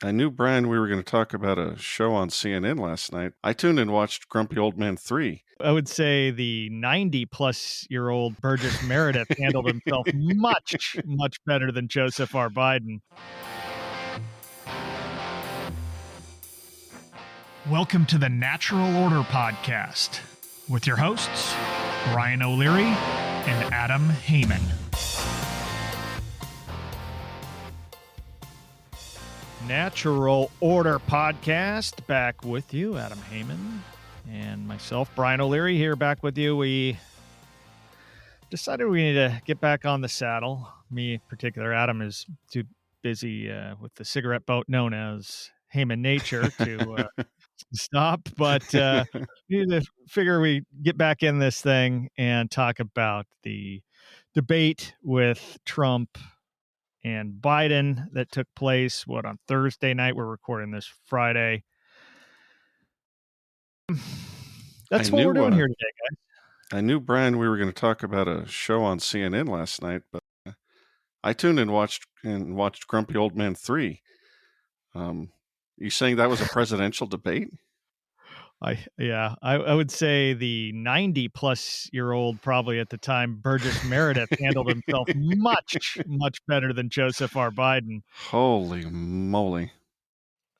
I knew, Brian, we were going to talk about a show on CNN last night. I tuned and watched Grumpy Old Man 3. I would say the 90-plus-year-old Burgess Meredith handled himself much, much better than Joseph R. Biden. Welcome to the Natural Order Podcast with your hosts, Brian O'Leary and Adam Haman. Natural Order Podcast, back with you, Adam Haman, and myself, Brian O'Leary, here back with you. We decided we need to get back on the saddle. Me in particular, Adam is too busy with the cigarette boat known as Haman Nature to stop, but we need to figure we get back in this thing and talk about the debate with Trump and Biden that took place, on Thursday night. We're recording this Friday. That's what we're doing here today, guys. I knew, Brian, we were going to talk about a show on CNN last night, but I tuned and watched Grumpy Old Man 3. You saying that was a presidential debate? I would say the 90-plus-year-old, probably at the time, Burgess Meredith handled himself much, much better than Joseph R. Biden. Holy moly.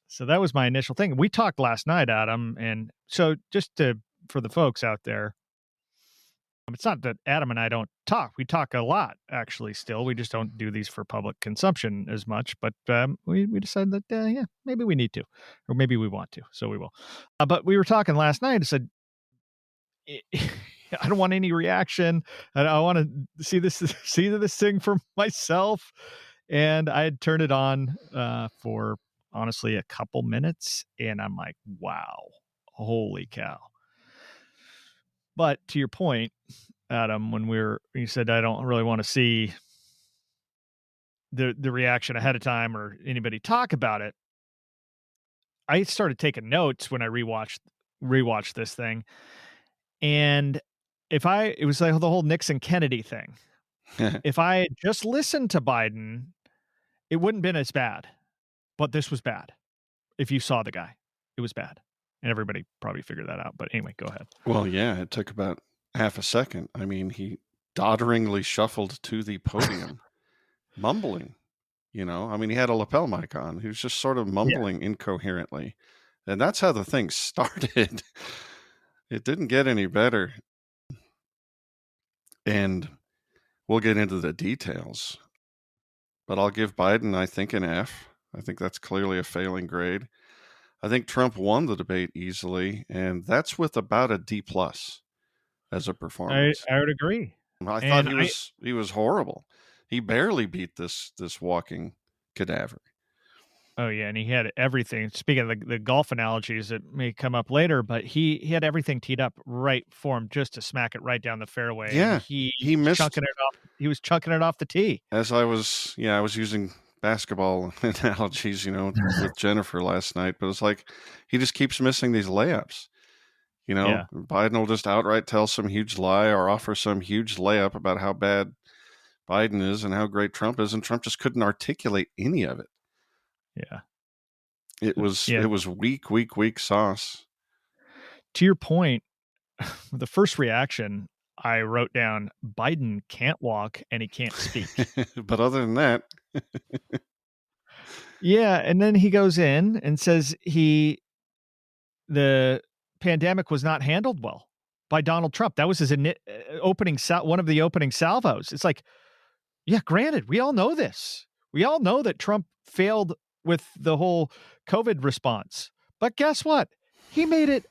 So that was my initial thing. We talked last night, Adam, and so for the folks out there, it's not that Adam and I don't talk. We talk a lot, actually, still. We just don't do these for public consumption as much. But we decided that, maybe we need to, or maybe we want to. So we will. But we were talking last night. I said, I don't want any reaction. I want to see this thing for myself. And I had turned it on for, honestly, a couple minutes. And I'm like, wow, holy cow. But to your point, Adam, when you said I don't really want to see the reaction ahead of time or anybody talk about it, I started taking notes when I rewatched this thing, and it was like the whole Nixon Kennedy thing. If I had just listened to Biden, it wouldn't have been as bad, but this was bad. If you saw the guy, it was bad. And everybody probably figured that out. But anyway, go ahead. Well, yeah, it took about half a second. I mean, he dodderingly shuffled to the podium, mumbling, he had a lapel mic on. He was just sort of mumbling incoherently. And that's how the thing started. It didn't get any better. And we'll get into the details. But I'll give Biden, I think, an F. I think that's clearly a failing grade. I think Trump won the debate easily, and that's with about a D+ as a performance. I would agree. I thought he was horrible. He barely beat this walking cadaver. Oh yeah, and he had everything. Speaking of the golf analogies that may come up later, but he had everything teed up right for him just to smack it right down the fairway. Yeah, and he missed chunking it off. He was chunking it off the tee. As I was using basketball analogies, with Jennifer last night, but it's like he just keeps missing these layups. Biden will just outright tell some huge lie or offer some huge layup about how bad Biden is and how great Trump is, and Trump just couldn't articulate any of it. Yeah. It was weak sauce. To your point, the first reaction I wrote down, Biden can't walk and he can't speak. But other than that. Yeah. And then he goes in and says the pandemic was not handled well by Donald Trump. That was his one of the opening salvos. It's like, yeah, granted, we all know this. We all know that Trump failed with the whole COVID response. But guess what? He made it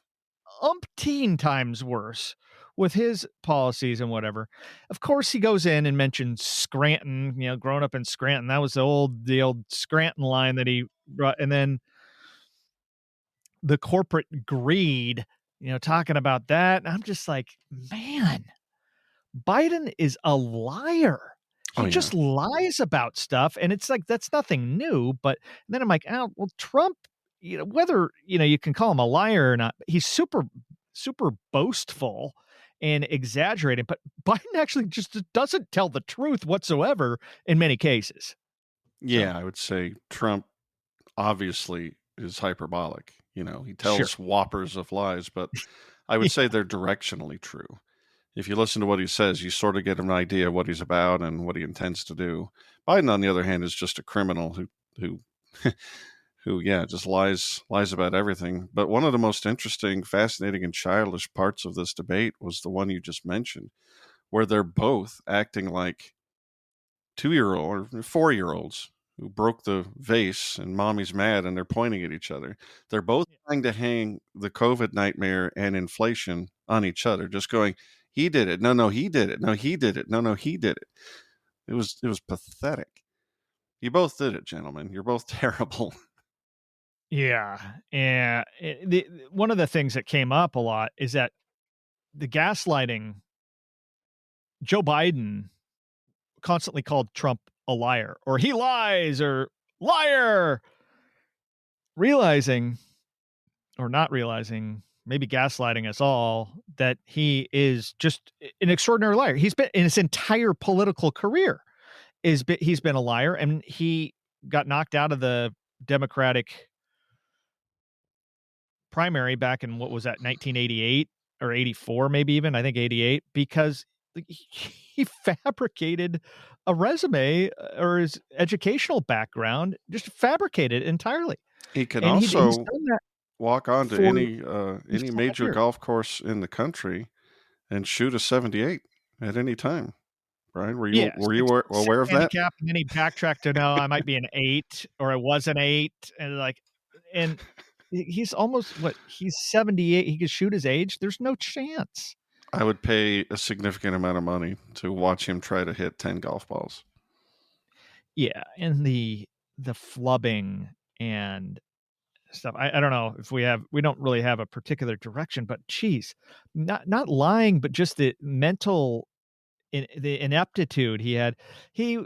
umpteen times worse with his policies and whatever. Of course, he goes in and mentions Scranton, growing up in Scranton. That was the old Scranton line that he brought. And then the corporate greed, talking about that. And I'm just like, man, Biden is a liar. He just lies about stuff. And it's like, that's nothing new. But then I'm like, well, Trump, whether, you can call him a liar or not, he's super, super boastful and exaggerating, but Biden actually just doesn't tell the truth whatsoever in many cases. Yeah, I would say Trump obviously is hyperbolic. He tells whoppers of lies, but I would say they're directionally true. If you listen to what he says, you sort of get an idea of what he's about and what he intends to do. Biden, on the other hand, is just a criminal who just lies about everything. But one of the most interesting, fascinating, and childish parts of this debate was the one you just mentioned, where they're both acting like 2-year-old or 4-year-olds who broke the vase and mommy's mad and they're pointing at each other. They're both trying to hang the COVID nightmare and inflation on each other, just going, he did it. No, he did it. No, he did it. No, he did it. It was pathetic. You both did it, gentlemen. You're both terrible. Yeah. And one of the things that came up a lot is that the gaslighting, Joe Biden constantly called Trump a liar, or he lies, or liar, realizing or not realizing, maybe gaslighting us all, that he is just an extraordinary liar. He's been in his entire political career he's been a liar, and he got knocked out of the Democratic primary back in, what was that, 1988 or 84, maybe even, I think 88, because he fabricated a resume or his educational background, just fabricated entirely. He can also walk onto any major golf course in the country and shoot a 78 at any time. Brian, were you aware of that? Handicap, and then he backtracked to, no, I might be an 8, or I was an 8, and he's almost, he's 78. He could shoot his age. There's no chance. I would pay a significant amount of money to watch him try to hit 10 golf balls. Yeah, and the flubbing and stuff. I don't know if we don't really have a particular direction, but geez, not lying, but just the mental the ineptitude he had. He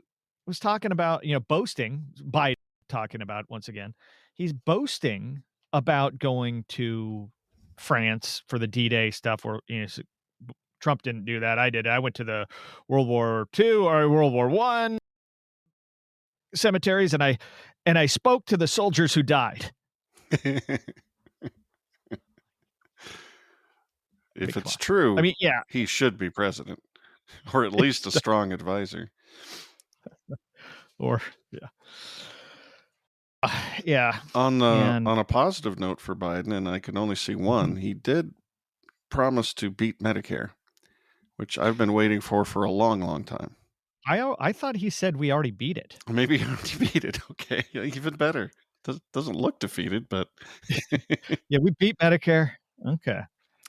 was talking about, boasting, by talking about, once again, he's boasting about going to France for the D-Day stuff, where, Trump didn't do that. I did. I went to the World War II or World War I cemeteries, and I spoke to the soldiers who died. If it's true, I mean, yeah, he should be president, or at least a strong advisor. Or yeah. On a positive note for Biden, and I can only see one, he did promise to beat Medicare, which I've been waiting for a long, long time. I thought he said we already beat it. Maybe he already beat it. Okay, even better. Doesn't look defeated, but yeah, we beat Medicare. Okay.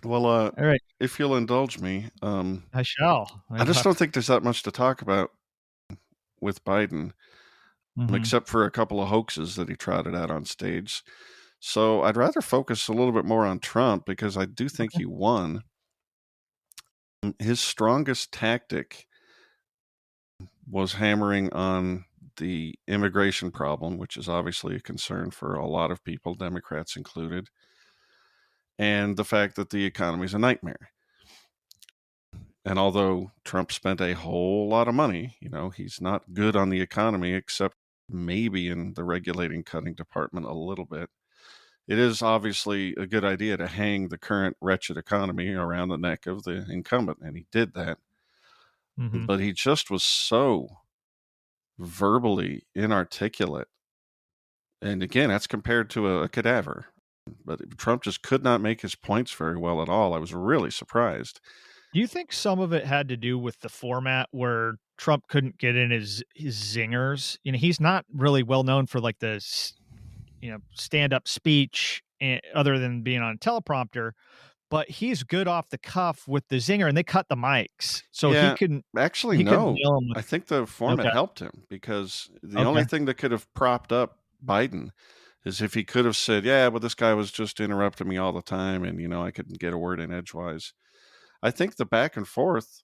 Well, all right. If you'll indulge me, I shall. I just don't think there's that much to talk about with Biden, except for a couple of hoaxes that he trotted out on stage. So I'd rather focus a little bit more on Trump, because I do think he won. His strongest tactic was hammering on the immigration problem, which is obviously a concern for a lot of people, Democrats included, and the fact that the economy is a nightmare. And although Trump spent a whole lot of money, he's not good on the economy, except maybe in the regulating cutting department a little bit. It is obviously a good idea to hang the current wretched economy around the neck of the incumbent, and he did that. But he just was so verbally inarticulate. And again, that's compared to a cadaver. But Trump just could not make his points very well at all. I was really surprised. Do you think some of it had to do with the format, where Trump couldn't get in his zingers? He's not really well known for the stand-up speech, other than being on a teleprompter, but he's good off the cuff with the zinger, and they cut the mics, so he couldn't. Actually, no. I think the format helped him, because the only thing that could have propped up Biden is if he could have said, "Yeah, but this guy was just interrupting me all the time, and I couldn't get a word in edgewise." I think the back and forth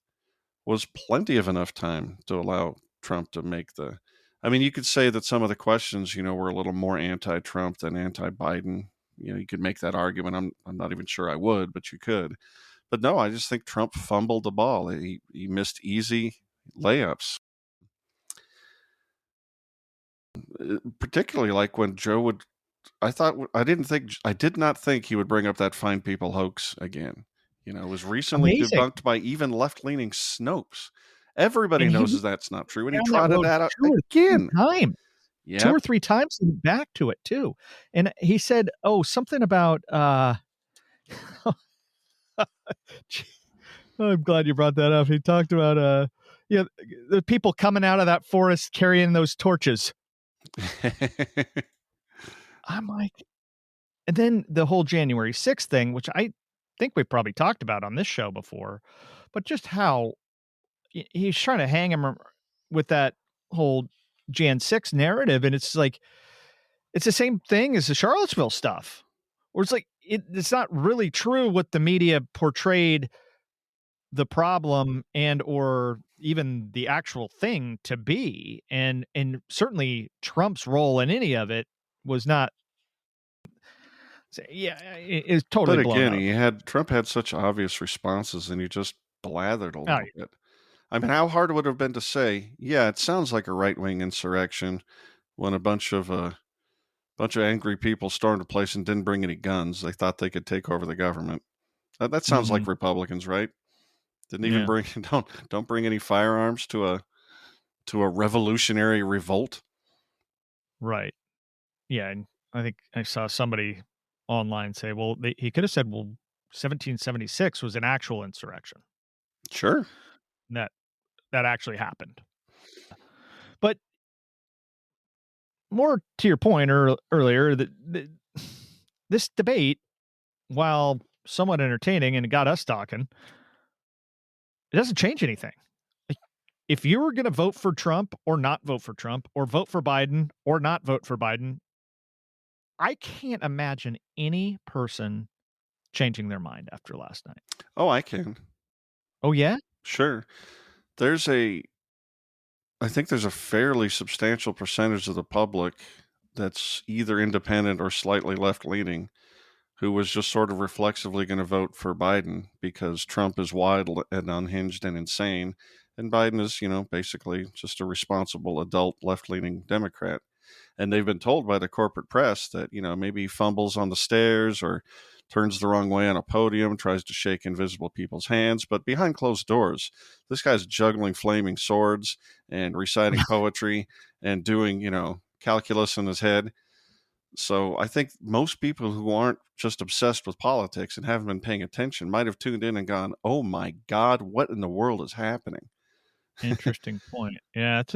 was plenty of enough time to allow Trump to make you could say that some of the questions, were a little more anti-Trump than anti-Biden. You could make that argument. I'm not even sure I would, but you could. But no, I just think Trump fumbled the ball. He missed easy layups. Particularly like when Joe would I did not think he would bring up that fine people hoax again. It was recently Amazing. debunked by even left-leaning Snopes. Everybody And he knows went that's not true, and he down that trotted road that out 2 or 3 again. times. 2 or Yep. 3 times and back to it too. And he said, something about, I'm glad you brought that up. He talked about, the people coming out of that forest carrying those torches. I'm like, and then the whole January 6th thing, which I think we probably talked about on this show before, but just how he's trying to hang him with that whole Jan 6 narrative. And it's like, it's the same thing as the Charlottesville stuff, where it's like, it's not really true what the media portrayed the problem and or even the actual thing to be. And certainly Trump's role in any of it was not, it's totally But blown again, up. Trump had such obvious responses, and he just blathered a Oh, little bit. I mean, how hard would it have been to say, yeah, it sounds like a right-wing insurrection when a bunch of angry people stormed a place and didn't bring any guns. They thought they could take over the government. That sounds like Republicans, right? Didn't even bring don't bring any firearms to a revolutionary revolt. Right. Yeah, and I think I saw somebody online say, well, he could have said, well, 1776 was an actual insurrection. Sure. That actually happened. But more to your point earlier, this debate, while somewhat entertaining and it got us talking, it doesn't change anything. Like, if you were going to vote for Trump or not vote for Trump, or vote for Biden or not vote for Biden, I can't imagine any person changing their mind after last night. Oh, I can. Oh, yeah? Sure. I think there's a fairly substantial percentage of the public that's either independent or slightly left-leaning who was just sort of reflexively going to vote for Biden because Trump is wild and unhinged and insane, and Biden is, basically just a responsible adult left-leaning Democrat. And they've been told by the corporate press that, maybe he fumbles on the stairs or turns the wrong way on a podium, tries to shake invisible people's hands. But behind closed doors, this guy's juggling flaming swords and reciting poetry and doing, calculus in his head. So I think most people who aren't just obsessed with politics and haven't been paying attention might have tuned in and gone, oh my God, what in the world is happening? Interesting point. Yeah, that's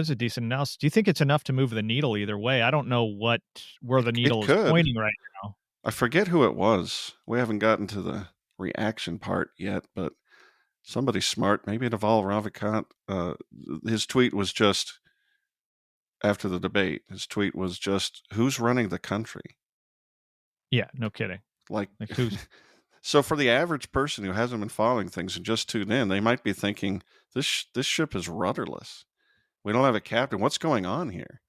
a decent analysis. Do you think it's enough to move the needle either way? I don't know where the needle is pointing right now. I forget who it was. We haven't gotten to the reaction part yet, but somebody smart, maybe Naval Ravikant, his tweet was just, after the debate, who's running the country? Yeah, no kidding. Like who's... So for the average person who hasn't been following things and just tuned in, they might be thinking, this ship is rudderless. We don't have a captain. What's going on here?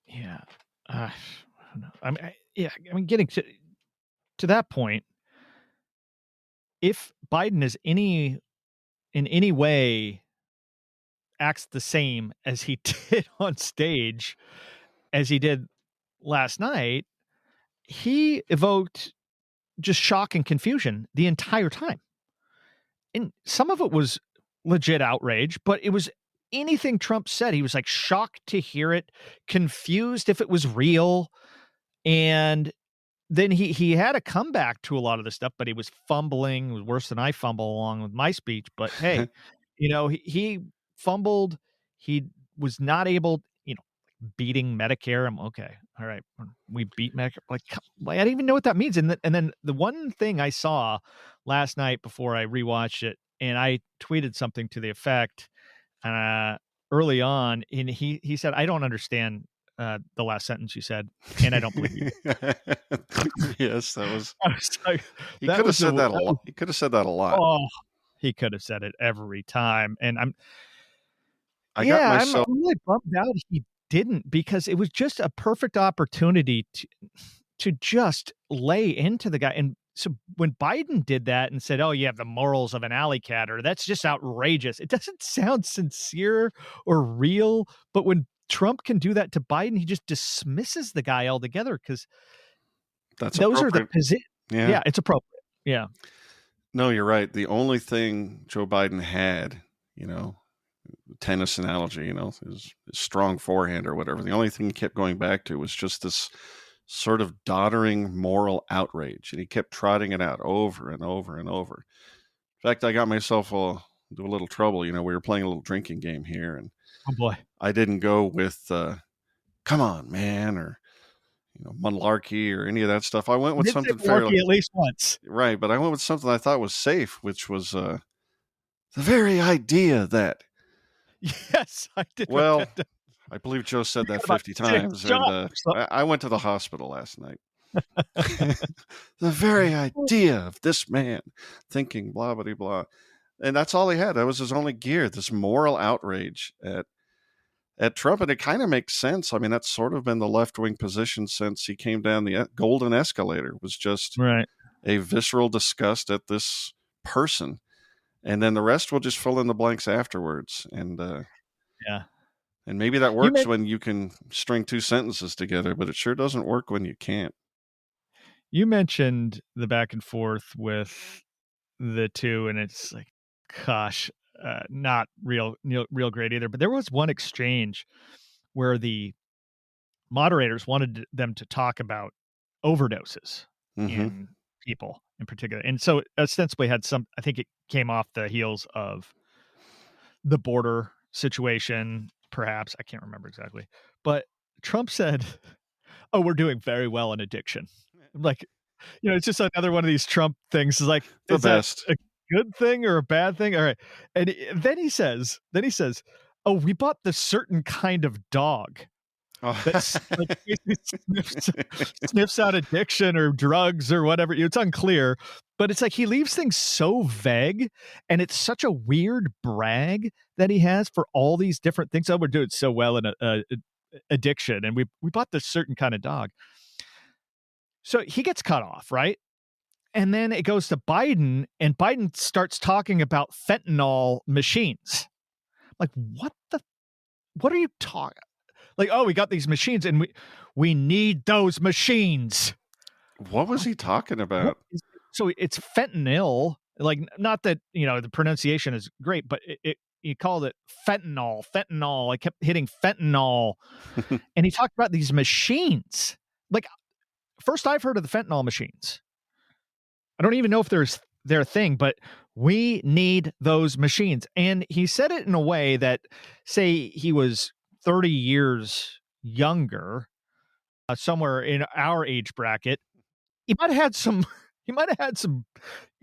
Yeah. I mean, getting to that point, if Biden is in any way acts the same as he did on stage, as he did last night, he evoked just shock and confusion the entire time. And some of it was legit outrage, but it was anything Trump said. He was like shocked to hear it, confused if it was real. And then he had a comeback to a lot of the stuff, but he was fumbling. It was worse than I fumble along with my speech. But hey, he fumbled. He was not able, beating Medicare. I'm okay. All right. We beat Medicare. Like, I didn't even know what that means. And then the one thing I saw last night before I rewatched it, and I tweeted something to the effect early on, and he said, I don't understand the last sentence you said, and I don't believe you. Yes, that was. Like, he could have said that a lot. He could have said that a lot. Oh, he could have said it every time, and I'm really bummed out he didn't, because it was just a perfect opportunity to just lay into the guy. And so when Biden did that and said, "Oh, you have the morals of an alley cat," or "That's just outrageous," it doesn't sound sincere or real. But when Trump can do that to Biden. He just dismisses the guy altogether because those are the position. Yeah, it's appropriate. Yeah. No, you're right. The only thing Joe Biden had, tennis analogy, his strong forehand or whatever, the only thing he kept going back to was just this sort of doddering moral outrage. And he kept trotting it out over and over and over. In fact, I got myself into a little trouble. We were playing a little drinking game here, and oh boy, I didn't go with "Come on, man" or malarkey or any of that stuff. I went with something fairly at least once, right, but I went with something I thought was safe, which was the very idea that. Yes, I did. Well, I believe Joe said that 50 times, and I went to the hospital last night. The very idea of this man thinking blah, blah, blah. And that's all he had. That was his only gear, this moral outrage at Trump. And it kind of makes sense. I mean, that's sort of been the left-wing position since he came down the golden escalator, was just a visceral disgust at this person. And then the rest will just fill in the blanks afterwards. And yeah. And maybe that works when you can string two sentences together, but it sure doesn't work when you can't. You mentioned the back and forth with the two, and it's like, gosh, not real great either. But there was one exchange where the moderators wanted them to talk about overdoses in people in particular. And so ostensibly had I think it came off the heels of the border situation, perhaps. I can't remember exactly. But Trump said, "Oh, we're doing very well in addiction." I'm like, it's just another one of these Trump things. Is like, is that a good thing or a bad thing? All right. And then he says, "Oh, we bought this certain kind of dog that sniffs out addiction or drugs or whatever." It's unclear, but it's like he leaves things so vague, and it's such a weird brag that he has for all these different things. Oh, we're doing so well in addiction, and we bought this certain kind of dog. So he gets cut off, right? And then it goes to Biden, and Biden starts talking about fentanyl machines. Like, what are you talking? Like, oh, we got these machines, and we need those machines. What was he talking about? So it's fentanyl. Like, not that, the pronunciation is great, but he called it fentanyl. I kept hitting fentanyl. And he talked about these machines. Like, first I've heard of the fentanyl machines. I don't even know if they're a thing, but we need those machines. And he said it in a way that, say he was 30 years younger, somewhere in our age bracket, he might have had some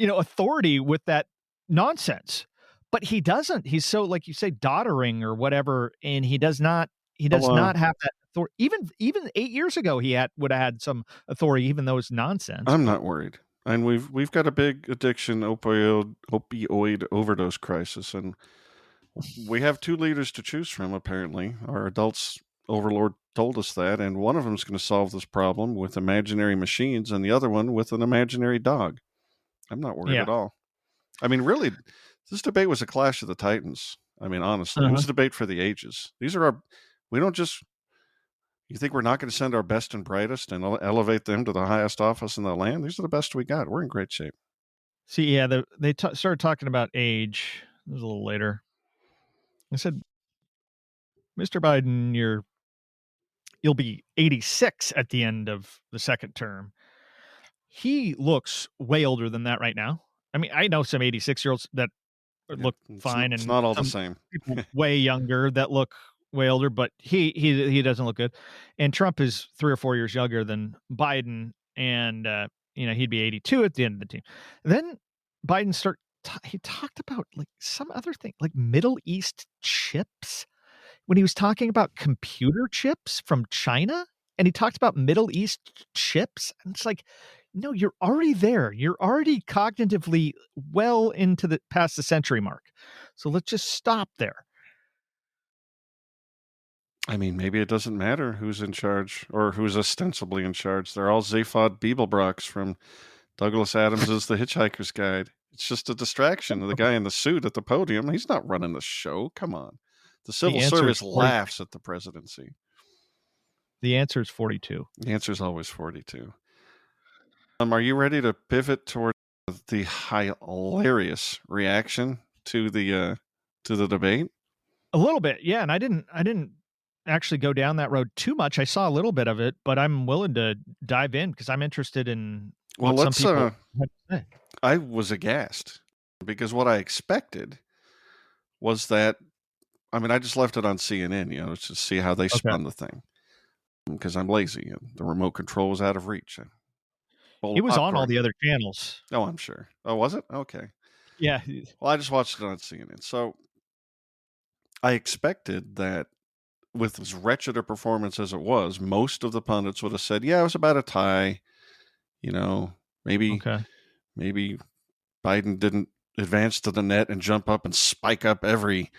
authority with that nonsense, but he doesn't. He's so, like you say, doddering or whatever, and he does not have that authority. Even 8 years ago, he would have had some authority, even though it's nonsense. I'm not worried. And we've got a big addiction opioid overdose crisis, and we have two leaders to choose from. Apparently, our adults overlord told us that, and one of them is going to solve this problem with imaginary machines, and the other one with an imaginary dog. I'm not worried at all. I mean, really, this debate was a clash of the titans. I mean, honestly, it was a debate for the ages. These are we don't just. You think we're not going to send our best and brightest and elevate them to the highest office in the land? These are the best we got. We're in great shape. See, yeah, they started talking about age. It was a little later. I said, "Mr. Biden, you'll be 86 at the end of the second term." He looks way older than that right now. I mean, I know some 86-year-olds that look fine, it's not all the same. People way younger that look way older, but he doesn't look good. And Trump is 3 or 4 years younger than Biden, and he'd be 82 at the end of the team. Then Biden he talked about like some other thing, like Middle East chips, when he was talking about computer chips from China, and he talked about Middle East chips, and it's like, no, you're already there. You're already cognitively well into past the century mark. So let's just stop there. I mean, maybe it doesn't matter who's in charge or who's ostensibly in charge. They're all Zaphod Beeblebrox from Douglas Adams' The Hitchhiker's Guide. It's just a distraction of the guy in the suit at the podium. He's not running the show. Come on. The civil service laughs at the presidency. The answer is 42. The answer is always 42. Are you ready to pivot toward the hilarious reaction to the debate? A little bit, yeah. And I didn't actually go down that road too much. I saw a little bit of it, but I'm willing to dive in because I'm interested in what some people have to say. I was aghast because what I expected was that, I mean, I just left it on CNN, you know, to see how they spun the thing because I'm lazy and the remote control was out of reach. It was on all the other channels. Oh, I'm sure. Oh, was it? Okay. Yeah. Well, I just watched it on CNN. So I expected that with as wretched a performance as it was, most of the pundits would have said, yeah, it was about a tie. You know, maybe Biden didn't advance to the net and jump up and spike up every,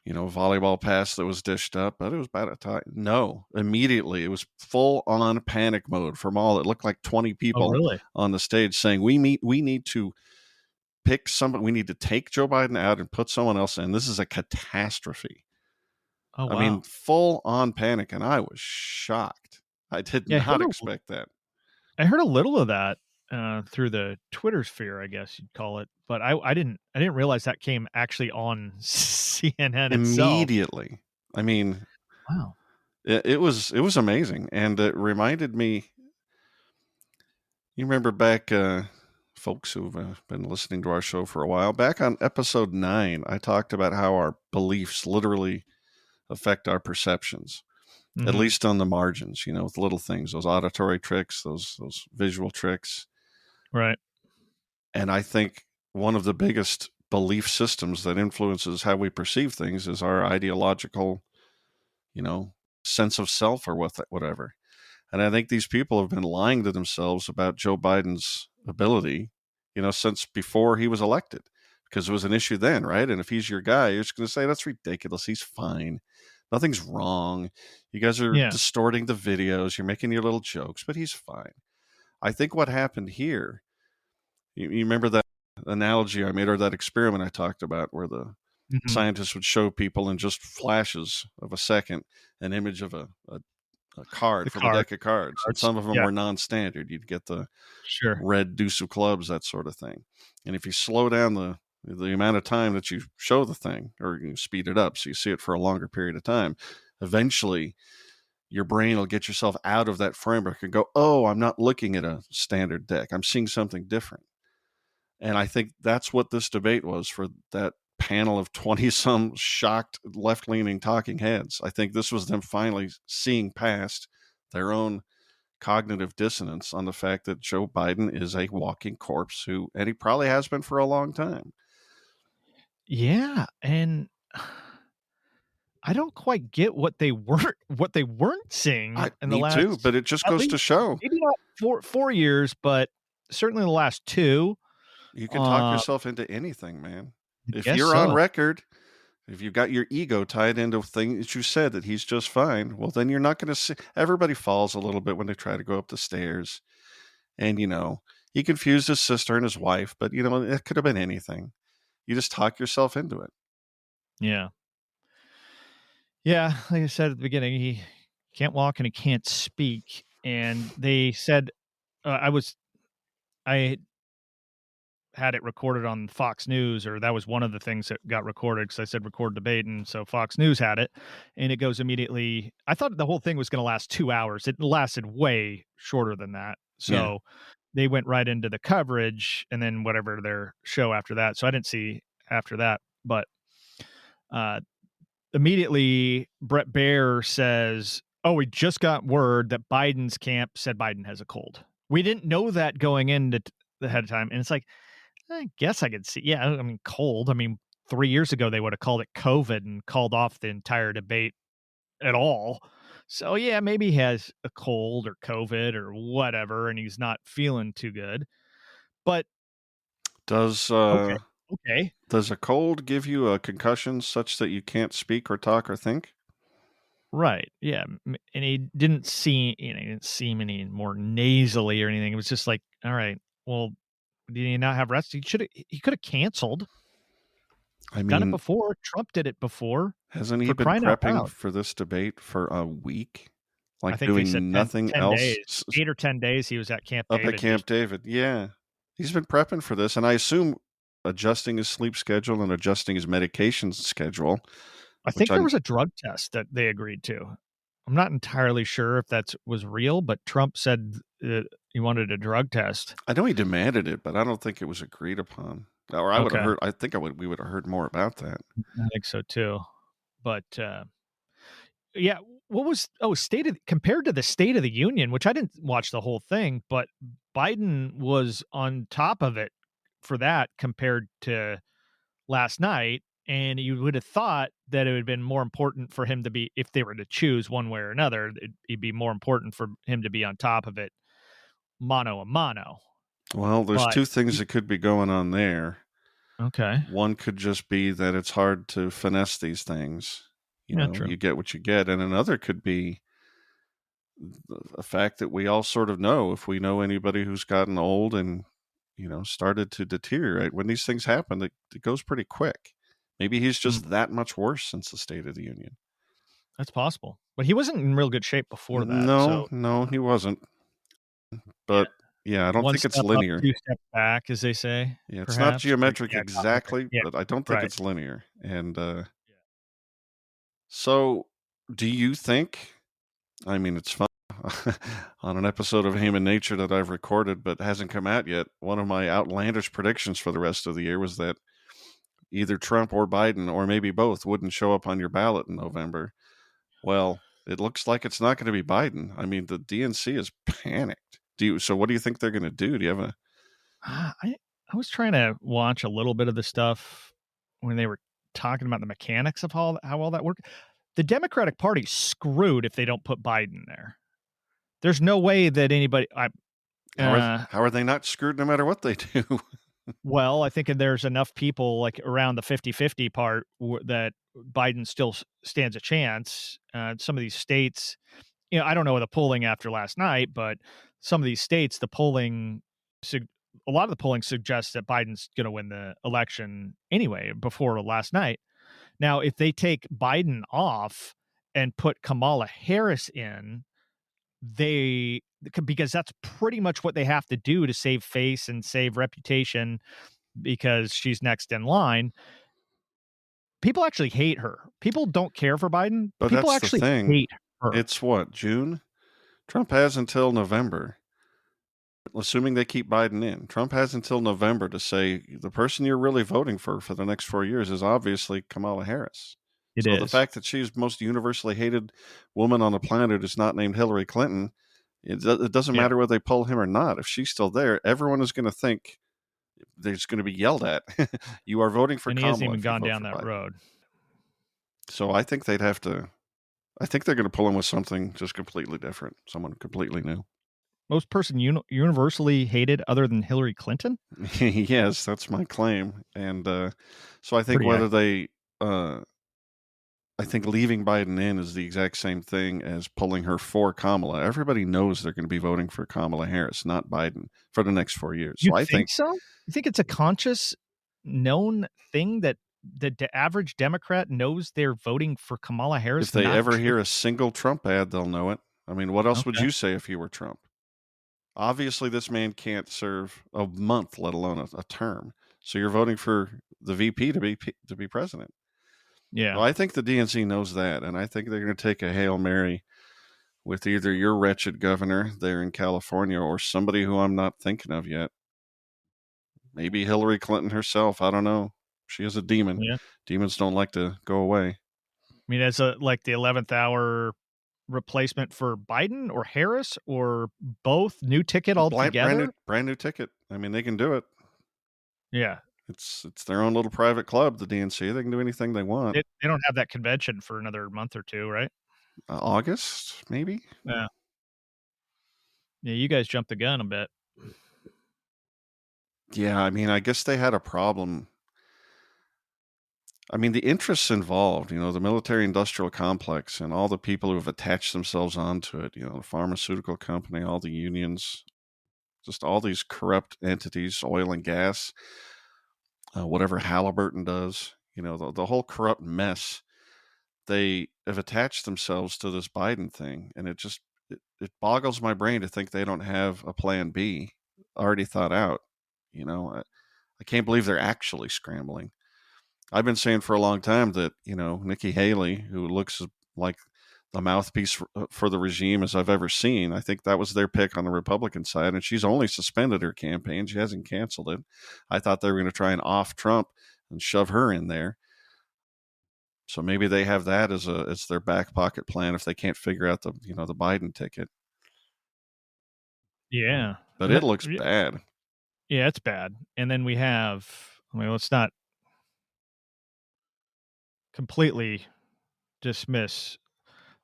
you know, volleyball pass that was dished up, but it was about a tie. No, immediately it was full on panic mode from all. It looked like 20 people on the stage saying, we need to pick somebody. We need to take Joe Biden out and put someone else in. This is a catastrophe. Oh, wow. I mean, full on panic. And I was shocked. I did not expect that. I heard a little of that through the Twitter sphere, I guess you'd call it. But I didn't realize that came actually on CNN immediately. Itself. I mean, wow. It was amazing. And it reminded me, you remember back, folks who've been listening to our show for a while, back on episode 9, I talked about how our beliefs literally affect our perceptions, at least on the margins, you know, with little things, those auditory tricks, those visual tricks. Right. And I think one of the biggest belief systems that influences how we perceive things is our ideological, you know, sense of self or whatever. And I think these people have been lying to themselves about Joe Biden's ability, you know, since before he was elected, because it was an issue then, right? And if he's your guy, you're just going to say, that's ridiculous. He's fine. Nothing's wrong. You guys are distorting the videos. You're making your little jokes, but he's fine. I think what happened here, you remember that analogy I made, or that experiment I talked about, where the scientists would show people in just flashes of a second an image of a card from a deck of cards. And some of them were non-standard. You'd get the red deuce of clubs, that sort of thing. And if you slow down the amount of time that you show the thing, or you speed it up so you see it for a longer period of time, eventually your brain will get yourself out of that framework and go, oh, I'm not looking at a standard deck. I'm seeing something different. And I think that's what this debate was for that panel of 20-some shocked left-leaning talking heads. I think this was them finally seeing past their own cognitive dissonance on the fact that Joe Biden is a walking corpse, and he probably has been for a long time. Yeah, and I don't quite get what they weren't seeing in the last. Me too, but it just goes to show. Maybe not 4 years, but certainly the last 2. You can talk yourself into anything, man. If you're on record, if you've got your ego tied into things that you said that he's just fine, well, then you're not going to see. Everybody falls a little bit when they try to go up the stairs. And, you know, he confused his sister and his wife, but, you know, it could have been anything. You just talk yourself into it. Yeah. Yeah. Like I said at the beginning, he can't walk and he can't speak. And they said, I had it recorded on Fox News, or that was one of the things that got recorded because I said record debate. And so Fox News had it, and it goes immediately. I thought the whole thing was going to last 2 hours. It lasted way shorter than that. So they went right into the coverage and then whatever their show after that. So I didn't see after that, but immediately Brett Baer says, oh, we just got word that Biden's camp said Biden has a cold. We didn't know that going into the ahead of time. And it's like, I guess I could see. Yeah, I mean, cold. I mean, 3 years ago, they would have called it COVID and called off the entire debate at all. So, yeah, maybe he has a cold or COVID or whatever, and he's not feeling too good. But does a cold give you a concussion such that you can't speak or talk or think? Right. Yeah. And he didn't seem any more nasally or anything. It was just like, all right, well, did he not have rest? He could have canceled. I Done it mean, before. Trump did it before. hasn't he For been crying out prepping loud. for this debate for a week? I Like think they said doing 10 nothing 10 else days. 8 or 10 days he was at Camp up at David just Camp David. Yeah. He's been prepping for this, and I assume adjusting his sleep schedule and adjusting his medication schedule, I which think there was a drug test that they agreed to. I'm not entirely sure if that was real, but Trump said he wanted a drug test. I know he demanded it, but I don't think it was agreed upon. Or I would have Okay. heard. I think we would have heard more about that. I think so too. But yeah, what was compared to the State of the Union, which I didn't watch the whole thing, but Biden was on top of it for that compared to last night. And you would have thought that it would have been more important for him to be, if they were to choose one way or another, it'd be more important for him to be on top of it, mano a mano. Well, there's But two things that could be going on there. okay, One could just be that it's hard to finesse these things. yeah, true. You get what you get. And another could be a fact that we all sort of know if we know anybody who's gotten old and, started to deteriorate. When these things happen, it goes pretty quick. Maybe he's just that much worse since the State of the Union. That's possible. But he wasn't in real good shape before that. No, So no, he wasn't. But yeah, I don't one think it's step up, linear. two steps back, as they say. Yeah, it's not Perhaps. Or, geometric yeah, exactly, yeah, but I don't think right. it's linear. And so, do you think? I mean, it's fun on an episode of Haman Nature that I've recorded but hasn't come out yet. One of my outlandish predictions for the rest of the year was that either Trump or Biden, or maybe both, wouldn't show up on your ballot in November. Well, it looks like it's not going to be Biden. I mean, the DNC is panicked. So what do you think they're going to do? Do you have a? I was trying to watch a little bit of the stuff when they were talking about the mechanics of how all that worked. The Democratic Party's screwed if they don't put Biden there. There's no way that anybody. How are they not screwed no matter what they do? Well, I think there's enough people like around the 50-50 part that Biden still stands a chance. Some of these states, I don't know the polling after last night, but some of these states, a lot of the polling suggests that Biden's going to win the election anyway before last night. Now, if they take Biden off and put Kamala Harris in, because that's pretty much what they have to do to save face and save reputation because she's next in line. People actually hate her. People don't care for Biden. But People that's the actually thing. hate her. It's what, June? Trump has until November. Assuming they keep Biden in, Trump has until November to say the person you're really voting for the next 4 years is obviously Kamala Harris. The fact that she's the most universally hated woman on the planet is not named Hillary Clinton, it doesn't matter whether they pull him or not. If she's still there, everyone is going to think they're just going to be yelled at. You are voting for Kamala. And he hasn't even gone down that road. So I think they'd have to. I think they're going to pull him with something just completely different, someone completely new. Most person universally hated other than Hillary Clinton? Yes, that's my claim. And so I think I think leaving Biden in is the exact same thing as pulling her for Kamala. Everybody knows they're going to be voting for Kamala Harris, not Biden, for the next 4 years. You think so? You think it's a conscious, known thing that the average Democrat knows they're voting for Kamala Harris? If they ever hear a single Trump ad, they'll know it. I mean, what else would you say if you were Trump? Obviously, this man can't serve a month, let alone a term. So you're voting for the VP to be president. Yeah. Well, I think the DNC knows that, and I think they're going to take a Hail Mary with either your wretched governor there in California or somebody who I'm not thinking of yet. Maybe Hillary Clinton herself. I don't know. She is a demon. Yeah. Demons don't like to go away. I mean, as the 11th hour replacement for Biden or Harris or both, new ticket altogether? Brand new ticket. I mean, they can do it. Yeah. It's their own little private club, the DNC. They can do anything they want. They don't have that convention for another month or two, right? August, maybe? Yeah. Yeah, you guys jumped the gun a bit. Yeah, I mean, I guess they had a problem. I mean, the interests involved, the military-industrial complex and all the people who have attached themselves onto it, the pharmaceutical company, all the unions, just all these corrupt entities, oil and gas, whatever Halliburton does, the whole corrupt mess. They have attached themselves to this Biden thing, and it boggles my brain to think they don't have a plan B already thought out. I can't believe they're actually scrambling. I've been saying for a long time that Nikki Haley, who looks like the mouthpiece for the regime as I've ever seen, I think that was their pick on the Republican side, and she's only suspended her campaign. She hasn't canceled it. I thought they were going to try and off Trump and shove her in there. So maybe they have that as their back pocket plan if they can't figure out the Biden ticket. Yeah, but it looks bad. Yeah, it's bad. And then we have, let's not completely dismiss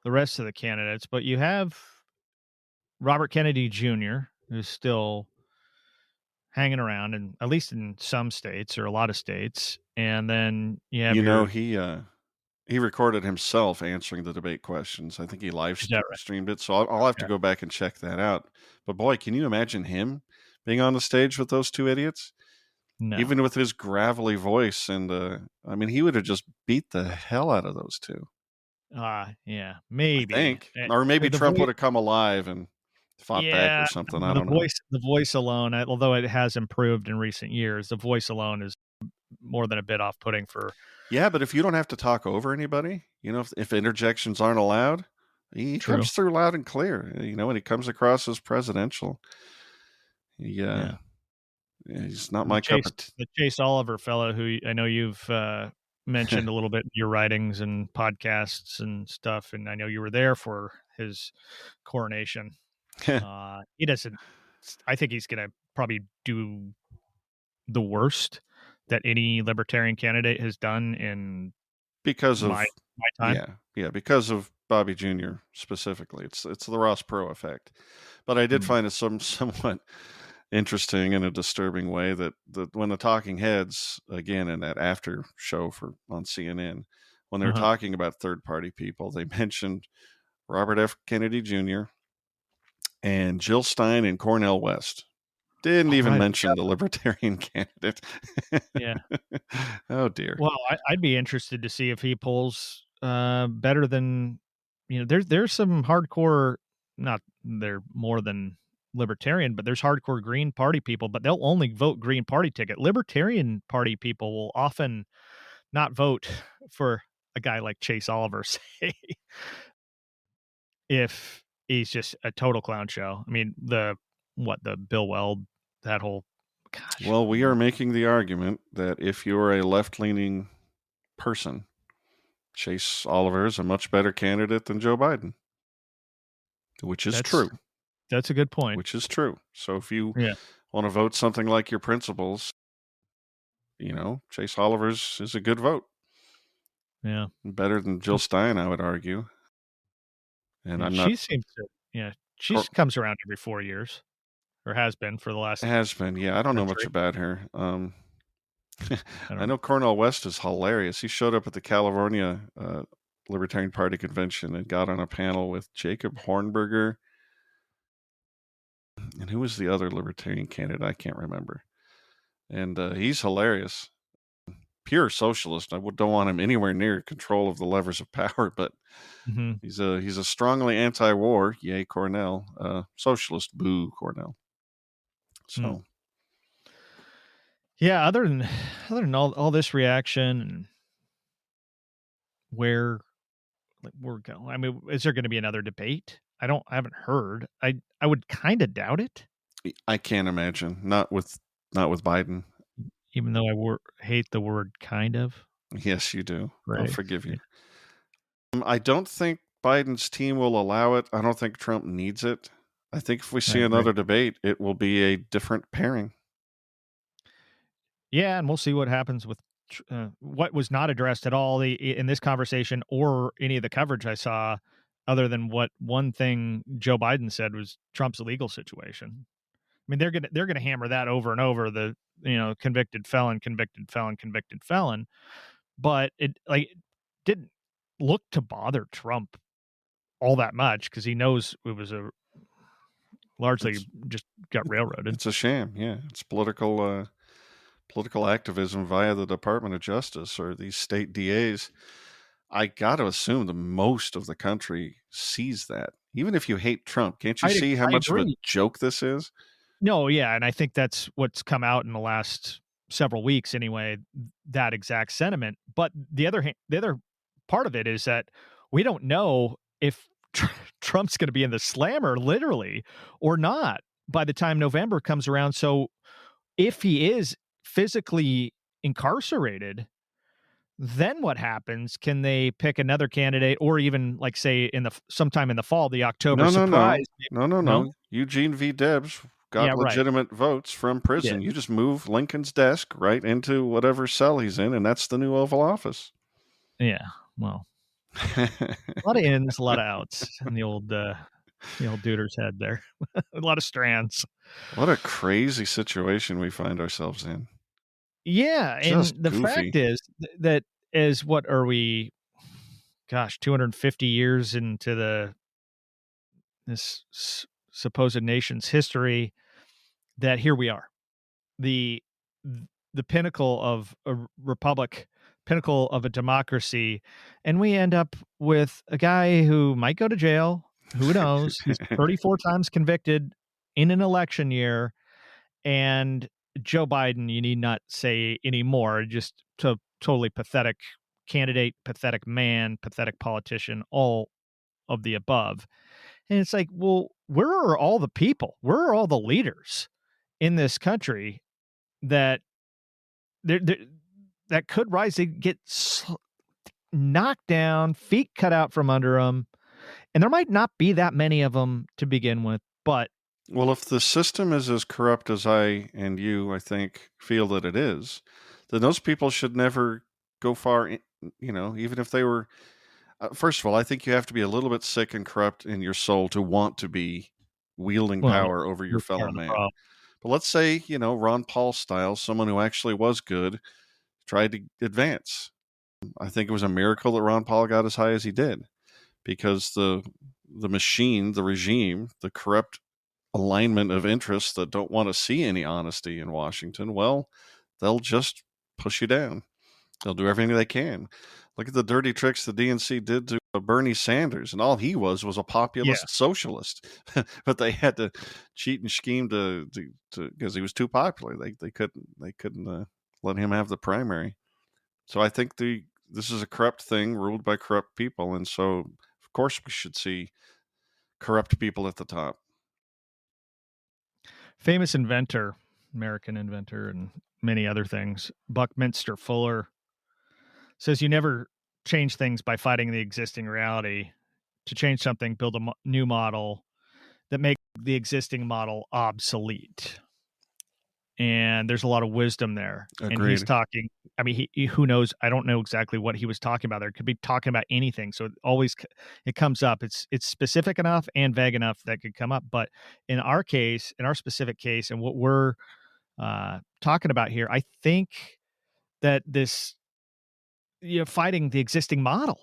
the rest of the candidates, but you have Robert Kennedy Jr., who's still hanging around, and at least in some states or a lot of states. And then you have he recorded himself answering the debate questions. I think he live streamed it, so I'll have to go back and check that out. But boy, can you imagine him being on the stage with those two idiots? No. Even with his gravelly voice, and he would have just beat the hell out of those two. Yeah, maybe. I think. Or maybe Trump would have come alive and fought back or something. I don't know. The voice alone, although it has improved in recent years, the voice alone is more than a bit off-putting for. Yeah, but if you don't have to talk over anybody, if interjections aren't allowed, he comes through loud and clear. When he comes across as presidential. Yeah. He's not my cup of tea. The Chase Oliver fellow, who I know you've mentioned a little bit in your writings and podcasts and stuff, and I know you were there for his coronation. He doesn't. I think he's going to probably do the worst that any libertarian candidate has done in because of my time. Yeah, because of Bobby Jr. specifically. It's the Ross Perot effect. But I did find it somewhat interesting in a disturbing way that when the talking heads, again in that after show on CNN, when they're talking about third party people, they mentioned Robert F. Kennedy Jr. and Jill Stein and Cornel West. Didn't even mention the libertarian candidate. Yeah. Oh dear. Well, I'd be interested to see if he pulls better than there's some hardcore, not they're more than libertarian, but there's hardcore Green Party people, but they'll only vote Green Party ticket. Libertarian Party people will often not vote for a guy like Chase Oliver, say, if he's just a total clown show. I mean, the Bill Weld, that whole. Gosh. Well, we are making the argument that if you're a left-leaning person, Chase Oliver is a much better candidate than Joe Biden, which is true. That's a good point. Which is true. So if you want to vote something like your principles, Chase Oliver is a good vote. Yeah. Better than Jill Stein, I would argue. And I'm not. She seems to, she comes around every 4 years, or has been for the last. Has been, yeah. I don't know much about her. I know Cornel West is hilarious. He showed up at the California Libertarian Party convention and got on a panel with Jacob Hornberger. And who was the other libertarian candidate? I can't remember. And he's hilarious. Pure socialist. I don't want him anywhere near control of the levers of power, but he's a strongly anti-war. Yay, Cornell. Socialist. Boo, Cornell. So. Yeah, other than all this reaction and where we're going, I mean, is there going to be another debate? I haven't heard. I would kind of doubt it. I can't imagine. Not with Biden. Even though I hate the word "kind of." Yes, you do. Right. I'll forgive you. I don't think Biden's team will allow it. I don't think Trump needs it. I think if we see another debate, it will be a different pairing. Yeah, and we'll see what happens with what was not addressed at all in this conversation or any of the coverage I saw, other than what one thing Joe Biden said was Trump's legal situation. I mean, they're gonna hammer that over and over, the convicted felon, but it didn't look to bother Trump all that much because he knows it was largely just got railroaded. It's a sham. Yeah, it's political political activism via the Department of Justice or these state DAs, I got to assume that most of the country sees that. Even if you hate Trump, can't you see how I much of a agree. joke this is? No, yeah, and I think that's what's come out in the last several weeks anyway, that exact sentiment. But the other part of it is that we don't know if Trump's going to be in the slammer literally or not by the time November comes around. So if he is physically incarcerated, then what happens? Can they pick another candidate, or even like say in the sometime in the fall, the October No, no, no. surprise? No, no, No, no. Eugene V. Debs got yeah, right. legitimate votes from He did. prison. You just move Lincoln's desk right into whatever cell he's in, and that's the new Oval Office. Yeah. Well, a lot of ins, a lot of outs in the old Duder's head there. A lot of strands. What a crazy situation we find ourselves in. Yeah, Just and the fact goofy. is that is what are we? Gosh, 250 years into this supposed nation's history, that here we are, the the pinnacle of a republic, pinnacle of a democracy, and we end up with a guy who might go to jail. Who knows? He's 34 times convicted in an election year, and Joe Biden, you need not say anymore, just totally pathetic candidate, pathetic man, pathetic politician, all of the above. And it's like, well, where are all the people? Where are all the leaders in this country that there that could rise to get knocked down, feet cut out from under them? And there might not be that many of them to begin with, but Well, if the system is as corrupt as I and you, I think, feel that it is, then those people should never go far, even if they were. First of all, I think you have to be a little bit sick and corrupt in your soul to want to be wielding well, power over your that's part fellow of the man. problem. But let's say, Ron Paul style, someone who actually was good, tried to advance. I think it was a miracle that Ron Paul got as high as he did because the machine, the regime, the corrupt alignment of interests that don't want to see any honesty in Washington, well, they'll just push you down. They'll do everything they can. Look at the dirty tricks the DNC did to Bernie Sanders, and all he was a Yeah. populist socialist. But they had to cheat and scheme to because he was too popular. They couldn't let him have the primary. So I think this is a corrupt thing ruled by corrupt people, and so of course we should see corrupt people at the top. Famous inventor, American inventor, and many other things, Buckminster Fuller, says you never change things by fighting the existing reality. To change something, build a new model that makes the existing model obsolete. And there's a lot of wisdom there. Agreed. And he's talking, I mean, he who knows? I don't know exactly what he was talking about there. Could be talking about anything. So it comes up. It's specific enough and vague enough that could come up. But in our case, in our specific case, and what we're talking about here, I think that this, fighting the existing model,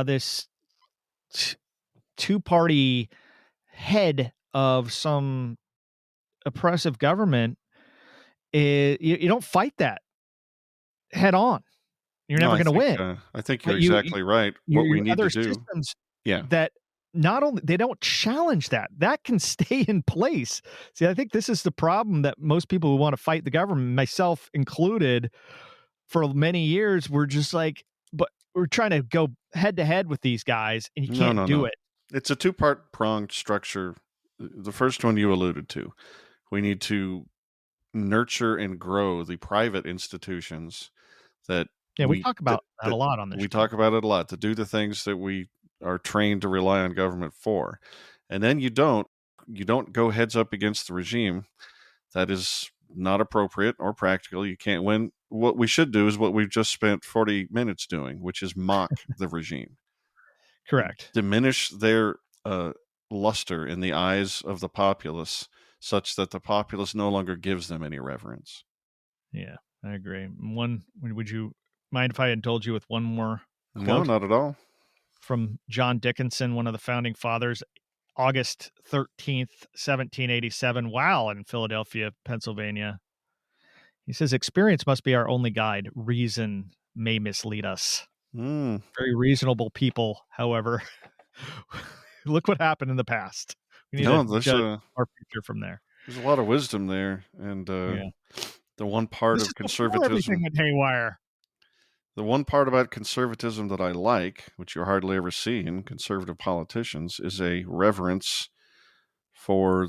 this two-party head of some oppressive government, you don't fight that head on. You're No, never going to win. I think you're But exactly right. What we your need to other do, systems yeah, that not only they don't challenge that can stay in place. See, I think this is the problem that most people who want to fight the government, myself included, for many years, we're just like, but we're trying to go head to head with these guys, and you can't do no. it. It's a two-part pronged structure. The first one you alluded to. We need to nurture and grow the private institutions that Yeah, we talk about that a lot on this we show. talk about it a lot, to do the things that we are trained to rely on government for. And then you don't go heads up against the regime. That is not appropriate or practical. You can't win. What we should do is what we've just spent 40 minutes doing, which is mock the regime. Correct. Diminish their luster in the eyes of the populace such that the populace no longer gives them any reverence. Yeah, I agree. Would you mind if I indulge you with one more quote? No, not at all. From John Dickinson, one of the founding fathers, August 13th, 1787, while in Philadelphia, Pennsylvania. He says, experience must be our only guide. Reason may mislead us. Very reasonable people, however. Look what happened in the past. We need to judge our future from there. There's a lot of wisdom there. And the one part of conservatism. Everything went haywire. The one part about conservatism that I like, which you hardly ever see in conservative politicians, is a reverence for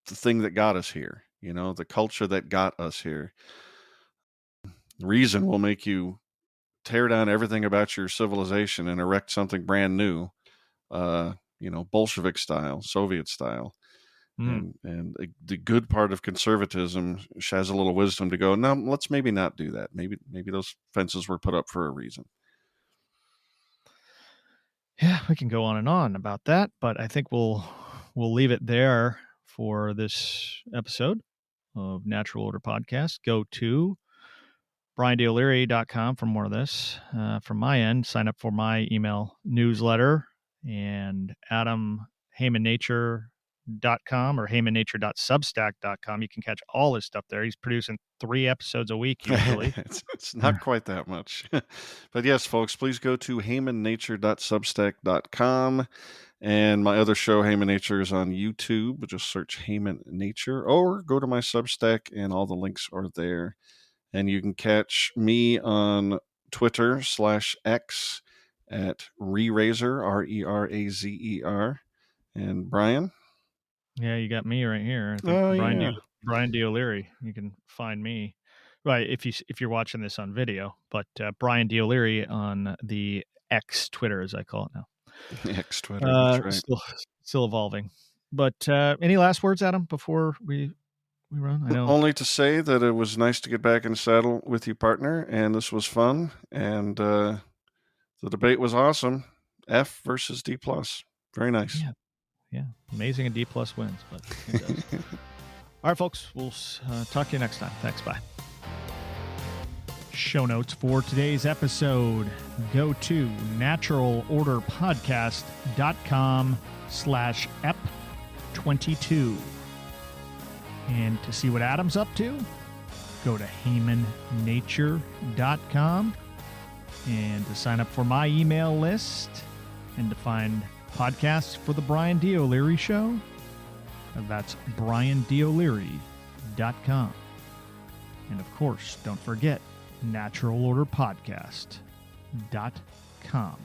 the thing that got us here, the culture that got us here. Reason will make you tear down everything about your civilization and erect something brand new, Bolshevik style, Soviet style. And the good part of conservatism has a little wisdom to go, no, let's maybe not do that. Maybe those fences were put up for a reason. Yeah, we can go on and on about that, but I think we'll leave it there for this episode of Natural Order Podcast. Go to briando'leary.com for more of this. From my end, sign up for my email newsletter, and Adam HamanNature.com or HamanNature.substack.com. You can catch all his stuff there. He's producing 3 episodes a week usually. It's not quite that much. But yes, folks, please go to HamanNature.substack.com. And my other show, Haman Nature, is on YouTube. Just search Haman Nature, or go to my Substack and all the links are there. And you can catch me on Twitter /X at Rerazer, Rerazer. And Brian? Yeah, you got me right here. I think Brian D. O'Leary. You can find me. Right, if you're watching this on video, but Brian D. O'Leary on the X Twitter, as I call it now. X Twitter, that's right. Still evolving. But any last words, Adam, before we run? I know. Only to say that it was nice to get back in the saddle with you, partner, and this was fun. And the debate was awesome. F versus D+. Very nice. Yeah. Amazing, and D+ wins, but it does. All right, folks. We'll talk to you next time. Thanks. Bye. Show notes for today's episode. Go to naturalorderpodcast.com/ep22. And to see what Adam's up to, go to HamanNature.com. And to sign up for my email list and to find podcasts for the Brian D. O'Leary Show, that's BrianDO'Leary.com. And of course, don't forget, naturalorderpodcast.com.